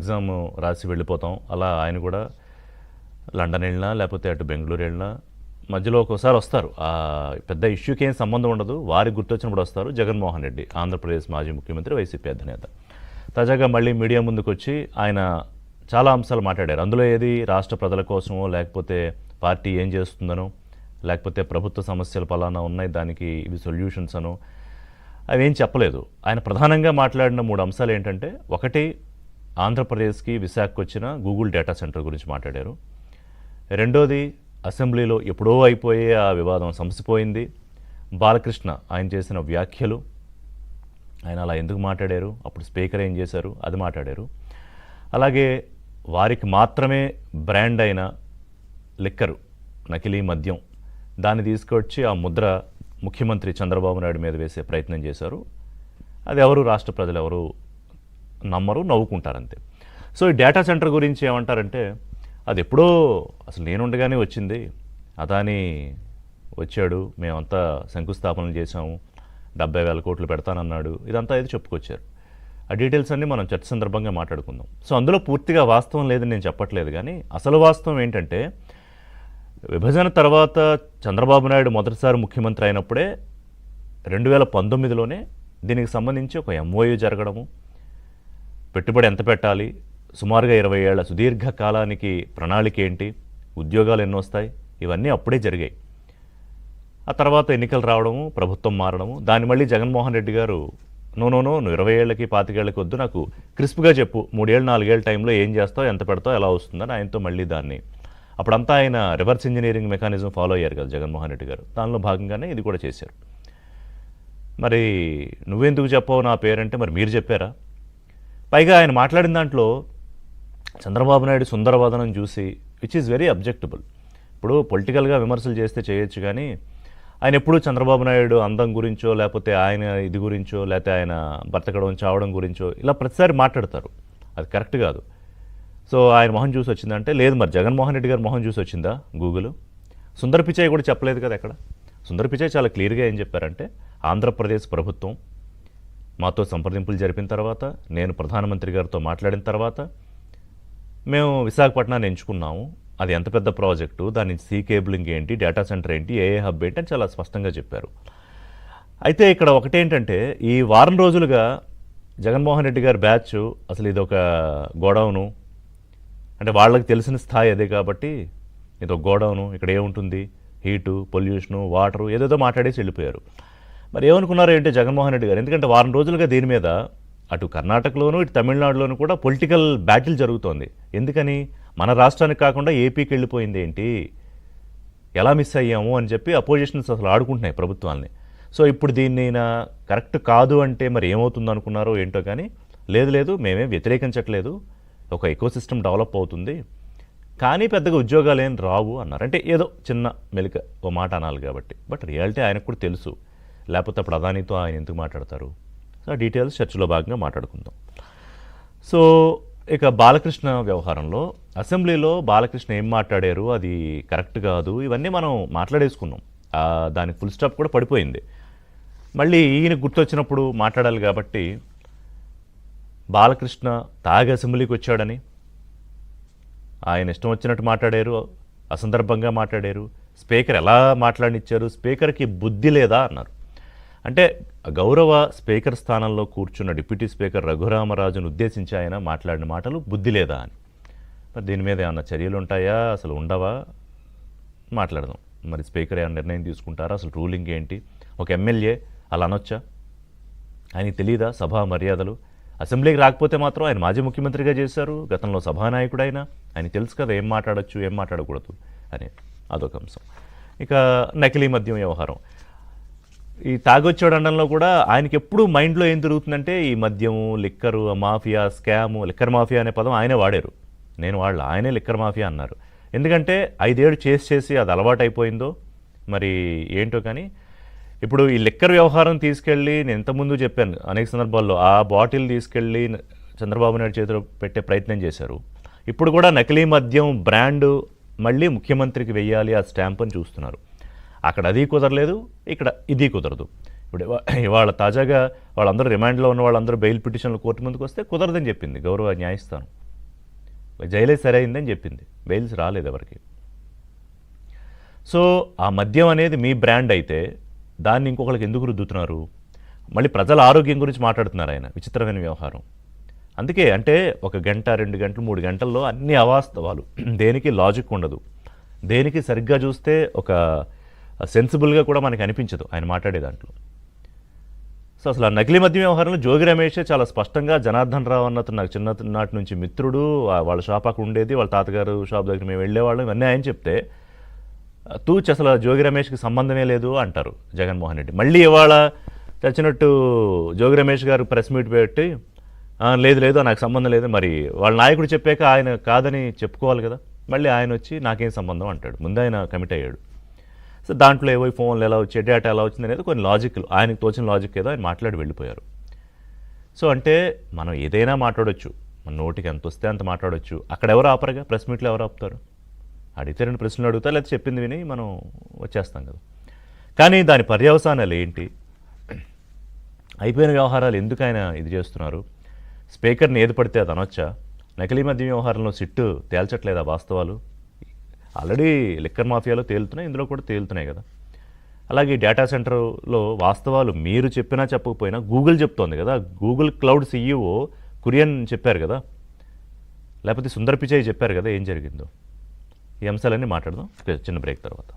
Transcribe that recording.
Exam రాసి వెళ్ళిపోతాం. అలా ఆయన కూడా లండన్ వెళ్ళినా లేకపోతే అటు బెంగళూరు వెళ్ళినా మధ్యలో ఒక్కోసారి వస్తారు. పెద్ద ఇష్యూకి ఏం సంబంధం ఉండదు, వారికి గుర్తొచ్చినప్పుడు వస్తారు. జగన్మోహన్ రెడ్డి ఆంధ్రప్రదేశ్ మాజీ ముఖ్యమంత్రి, వైసీపీ అధినేత తాజాగా మళ్ళీ మీడియా ముందుకు వచ్చి ఆయన చాలా అంశాలు మాట్లాడారు. అందులో ఏది రాష్ట్ర ప్రజల కోసమో లేకపోతే పార్టీ ఏం చేస్తుందనో లేకపోతే ప్రభుత్వ సమస్యలు పలానా ఉన్నాయి దానికి ఇవి సొల్యూషన్స్ అనో అవేం చెప్పలేదు. ఆయన ప్రధానంగా మాట్లాడిన 3 అంశాలు ఏంటంటే, ఒకటి ఆంధ్రప్రదేశ్కి విశాఖకు వచ్చిన గూగుల్ డేటా సెంటర్ గురించి మాట్లాడారు. రెండోది అసెంబ్లీలో ఎప్పుడో అయిపోయే ఆ వివాదం సమసిపోయింది. బాలకృష్ణ ఆయన చేసిన వ్యాఖ్యలు, ఆయన అలా ఎందుకు మాట్లాడారు, అప్పుడు స్పీకర్ ఏం చేశారు, అది మాట్లాడారు. అలాగే వారికి మాత్రమే బ్రాండ్ అయిన లిక్కరు, నకిలీ మద్యం, దాన్ని తీసుకొచ్చి ఆ ముద్ర ముఖ్యమంత్రి చంద్రబాబు నాయుడు మీద వేసే ప్రయత్నం చేశారు. అది ఎవరు రాష్ట్ర ప్రజలు ఎవరు నమ్మరు, నవ్వుకుంటారంతే. సో ఈ డేటా సెంటర్ గురించి ఏమంటారంటే, అది ఎప్పుడో అసలు నేనుండగానే వచ్చింది, అదాని వచ్చాడు, మేమంతా శంకుస్థాపనలు చేశాము, 70,000 కోట్లు పెడతానన్నాడు, ఇదంతా ఏది చెప్పుకొచ్చారు. ఆ డీటెయిల్స్ అన్నీ మనం చర్చ సందర్భంగా మాట్లాడుకుందాం. సో అందులో పూర్తిగా వాస్తవం లేదని నేను చెప్పట్లేదు, కానీ అసలు వాస్తవం ఏంటంటే, విభజన తర్వాత చంద్రబాబు నాయుడు మొదటిసారి ముఖ్యమంత్రి అయినప్పుడే 2019లోనే దీనికి సంబంధించి ఒక MOU జరగడము, పెట్టుబడి ఎంత పెట్టాలి, సుమారుగా 20 ఏళ్ల సుదీర్ఘ కాలానికి ప్రణాళిక ఏంటి, ఉద్యోగాలు ఎన్ని వస్తాయి, ఇవన్నీ అప్పుడే జరిగాయి. ఆ తర్వాత ఎన్నికలు రావడము, ప్రభుత్వం మారడము, దాన్ని మళ్ళీ జగన్మోహన్ రెడ్డి గారు నువ్వు 20 ఏళ్ళకి 25 ఏళ్ళకి వద్దు, నాకు క్రిస్ప్గా చెప్పు, 3 ఏళ్ళు 4 ఏళ్ళ టైంలో ఏం చేస్తావు, ఎంత పెడతావు, ఎలా వస్తుందని ఆయనతో మళ్ళీ దాన్ని అప్పుడంతా ఆయన రివర్స్ ఇంజనీరింగ్ మెకానిజం ఫాలో అయ్యారు కదా జగన్మోహన్ రెడ్డి గారు, దానిలో భాగంగానే ఇది కూడా చేశారు. మరి నువ్వెందుకు చెప్పావు నా పేరంటే, మరి మీరు చెప్పారా? పైగా ఆయన మాట్లాడిన దాంట్లో చంద్రబాబు నాయుడు సుందరవదనం చూసి, విచ్ ఈజ్ వెరీ అబ్జెక్టబుల్. ఇప్పుడు పొలిటికల్గా విమర్శలు చేస్తే చేయొచ్చు, కానీ ఆయన ఎప్పుడూ చంద్రబాబు నాయుడు అందం గురించో లేకపోతే ఆయన ఇది గురించో లేకపోతే ఆయన బ్రతకడం చావడం గురించో ఇలా ప్రతిసారి మాట్లాడతారు. అది కరెక్ట్ కాదు. సో ఆయన మొహం చూసి వచ్చిందంటే, లేదు మరి జగన్మోహన్ రెడ్డి గారు మొహం చూసి వచ్చిందా గూగుల్? సుందర్ పిచాయ్ కూడా చెప్పలేదు కదా ఎక్కడ. సుందర్ పిచాయ్ చాలా క్లియర్గా ఏం చెప్పారంటే, ఆంధ్రప్రదేశ్ ప్రభుత్వం మాతో సంప్రదింపులు జరిపిన తర్వాత, నేను ప్రధానమంత్రి గారితో మాట్లాడిన తర్వాత మేము విశాఖపట్నాన్ని ఎంచుకున్నాము, అది ఎంత పెద్ద ప్రాజెక్టు, దాని నుంచి సీ కేబులింగ్ ఏంటి, డేటా సెంటర్ ఏంటి, ఏ హబ్ ఏంటి అని చాలా స్పష్టంగా చెప్పారు. అయితే ఇక్కడ ఒకటేంటంటే, ఈ వారం రోజులుగా జగన్మోహన్ రెడ్డి గారి బ్యాచ్ అసలు ఇది ఒక గోడౌను, అంటే వాళ్ళకి తెలిసిన స్థాయి అదే కాబట్టి ఇది ఒక గోడౌను, ఇక్కడ ఏముంటుంది, హీటు, పొల్యూషను, వాటరు, ఏదేదో మాట్లాడేసి వెళ్ళిపోయారు. మరి ఏమనుకున్నారు ఏంటి జగన్మోహన్ రెడ్డి గారు? ఎందుకంటే వారం రోజులుగా దీని మీద అటు కర్ణాటకలోను ఇటు తమిళనాడులోను కూడా పొలిటికల్ బ్యాటిల్ జరుగుతోంది. ఎందుకని, మన రాష్ట్రానికి కాకుండా ఏపీకి వెళ్ళిపోయింది ఏంటి, ఎలా మిస్ అయ్యాము అని చెప్పి అపోజిషన్స్ అసలు ఆడుకుంటున్నాయి ప్రభుత్వాన్ని. సో ఇప్పుడు దీన్ని కరెక్ట్ కాదు అంటే మరి ఏమవుతుందో అనుకున్నారో ఏంటో, కానీ లేదు మేమేం వ్యతిరేకించట్లేదు, ఒక ఎకోసిస్టమ్ డెవలప్ అవుతుంది, కానీ పెద్దగా ఉద్యోగాలు ఏం రావు అన్నారు. అంటే ఏదో చిన్న మెలిక ఓ మాట అనాలి కాబట్టి, బట్ రియాలిటీ ఆయనకు కూడా తెలుసు, లేకపోతే అప్పుడు అదానితో ఆయన ఎందుకు మాట్లాడతారు. సో డీటెయిల్స్ చర్చలో భాగంగా మాట్లాడుకుందాం. సో ఇక బాలకృష్ణ వ్యవహారంలో అసెంబ్లీలో బాలకృష్ణ ఏం మాట్లాడారు, అది కరెక్ట్ కాదు, ఇవన్నీ మనం మాట్లాడేసుకున్నాం. దానికి ఫుల్ స్టాప్ కూడా పడిపోయింది. మళ్ళీ ఈయన గుర్తొచ్చినప్పుడు మాట్లాడాలి కాబట్టి, బాలకృష్ణ తాగి అసెంబ్లీకి వచ్చాడని ఆయన ఇష్టం వచ్చినట్టు మాట్లాడారు, అసందర్భంగా మాట్లాడారు, స్పీకర్ ఎలా మాట్లాడినిచ్చారు, స్పీకర్కి బుద్ధి లేదా అన్నారు. అంటే గౌరవ స్పీకర్ స్థానంలో కూర్చున్న డిప్యూటీ స్పీకర్ రఘురామరాజును ఉద్దేశించి ఆయన మాట్లాడిన మాటలు బుద్ధి లేదా అని. మరి దీని మీద ఏమన్నా చర్యలు ఉంటాయా, అసలు ఉండవా, మాట్లాడదాం. మరి స్పీకర్ ఏమైనా నిర్ణయం తీసుకుంటారా, అసలు రూలింగ్ ఏంటి, ఒక ఎమ్మెల్యే అలా అనొచ్చా, ఆయనకి తెలియదా సభా మర్యాదలు? అసెంబ్లీకి రాకపోతే మాత్రం ఆయన మాజీ ముఖ్యమంత్రిగా చేశారు, గతంలో సభానాయకుడు ఆయన తెలుసు కదా ఏం మాట్లాడచ్చు ఏం మాట్లాడకూడదు అని. అదొక అంశం. ఇక నకిలీ మద్యం వ్యవహారం, ఈ తాగొచ్చాడు అనడంలో కూడా ఆయనకి ఎప్పుడు మైండ్లో ఏం తిరుగుతుందంటే, ఈ మద్యము, liquor mafia, scam, liquor mafia అనే పదం ఆయనే వాడారు, నేను వాళ్ళ ఆయనే లిక్కర్ మాఫియా అన్నారు. ఎందుకంటే 5 ఏళ్ళు చేసి అది అలవాటు అయిపోయిందో మరి ఏంటో, కానీ ఇప్పుడు ఈ లిక్కర్ వ్యవహారం తీసుకెళ్ళి, నేను ఇంతకుముందు చెప్పాను అనేక సందర్భాల్లో, ఆ బాటిల్ తీసుకెళ్ళి చంద్రబాబు నాయుడు చేతిలో పెట్టే ప్రయత్నం చేశారు. ఇప్పుడు కూడా నకిలీ మద్యం బ్రాండు మళ్ళీ ముఖ్యమంత్రికి వెయ్యాలి ఆ స్టాంప్ అని చూస్తున్నారు. అక్కడ అది కుదరలేదు, ఇక్కడ ఇది కుదరదు. ఇప్పుడు ఇవాళ తాజాగా వాళ్ళందరూ రిమాండ్లో ఉన్న వాళ్ళందరూ బెయిల్ పిటిషన్లు కోర్టు ముందుకు వస్తే కుదరదని చెప్పింది గౌరవ న్యాయస్థానం. జైలే సరైందని చెప్పింది, బెయిల్స్ రాలేదు ఎవరికి. సో ఆ మద్యం అనేది మీ బ్రాండ్ అయితే దాన్ని ఇంకొకరికి ఎందుకు రుద్దుతున్నారు? మళ్ళీ ప్రజల ఆరోగ్యం గురించి మాట్లాడుతున్నారు ఆయన, విచిత్రమైన వ్యవహారం. అందుకే అంటే 1 గంట 2 గంటలు 3 గంటల్లో అన్ని అవాస్తవాలు, దేనికి లాజిక్ ఉండదు, దేనికి సరిగ్గా చూస్తే ఒక సెన్సిబుల్గా కూడా మనకి అనిపించదు ఆయన మాట్లాడే దాంట్లో. సో అసలు ఆ నకిలీ మద్యం వ్యవహారంలో జోగి రమేషే చాలా స్పష్టంగా, జనార్దన్ రావు అన్నతను నాకు చిన్ననాటి నుంచి మిత్రుడు, వాళ్ళ షాప్ అక్కడ ఉండేది, వాళ్ళ తాతగారు షాప్ దగ్గర మేము వెళ్ళేవాళ్ళం, ఇవన్నీ ఆయన చెప్తే తూచి అసలు జోగి రమేష్కి సంబంధమే లేదు అంటారు జగన్మోహన్ రెడ్డి. మళ్ళీ ఇవాళ చచ్చినట్టు జోగి రమేష్ గారు ప్రెస్ మీట్ పెట్టి లేదు లేదు నాకు సంబంధం లేదు, మరి వాళ్ళ నాయకుడు చెప్పాక ఆయన కాదని చెప్పుకోవాలి కదా, మళ్ళీ ఆయన వచ్చి నాకేం సంబంధం అంటాడు. ముందు ఆయన కమిట్ అయ్యాడు. సో దాంట్లో ఏవో ఫోన్లు ఎలా వచ్చాయి, డేటా ఎలా వచ్చింది అనేది కొన్ని లాజిక్లు, ఆయనకు తోచిన లాజిక్ ఏదో ఆయన మాట్లాడి వెళ్ళిపోయారు. సో అంటే మనం ఏదైనా మాట్లాడొచ్చు, మన నోటికి ఎంత వస్తే అంత మాట్లాడొచ్చు. అక్కడ ఎవరు ఆపరుగా, ప్రెస్ మీట్లో ఎవరు ఆపుతారు? అడిగితే 2 ప్రశ్నలు అడుగుతారు, లేకపోతే చెప్పింది విని మనం వచ్చేస్తాం కదా. కానీ దాని పర్యవసానాలు ఏంటి? అయిపోయిన వ్యవహారాలు ఎందుకు ఆయన ఇది చేస్తున్నారు? స్పీకర్ని ఏది పడితే అది అనొచ్చా? నకిలీ మద్యం వ్యవహారంలో సిట్టు తేల్చట్లేదా వాస్తవాలు? ఆల్రెడీ లిక్కర్ మాఫియాలో తేలుతున్నాయి, ఇందులో కూడా తేలుతున్నాయి కదా. అలాగే డేటా సెంటర్లో వాస్తవాలు మీరు చెప్పినా చెప్పకపోయినా గూగుల్ చెప్తోంది కదా. గూగుల్ క్లౌడ్ సీఈఓ కురియన్ చెప్పారు కదా, లేకపోతే సుందర్ పిచాయ్ చెప్పారు కదా ఏం జరిగిందో. ఈ అంశాలన్నీ మాట్లాడదాం చిన్న బ్రేక్ తర్వాత.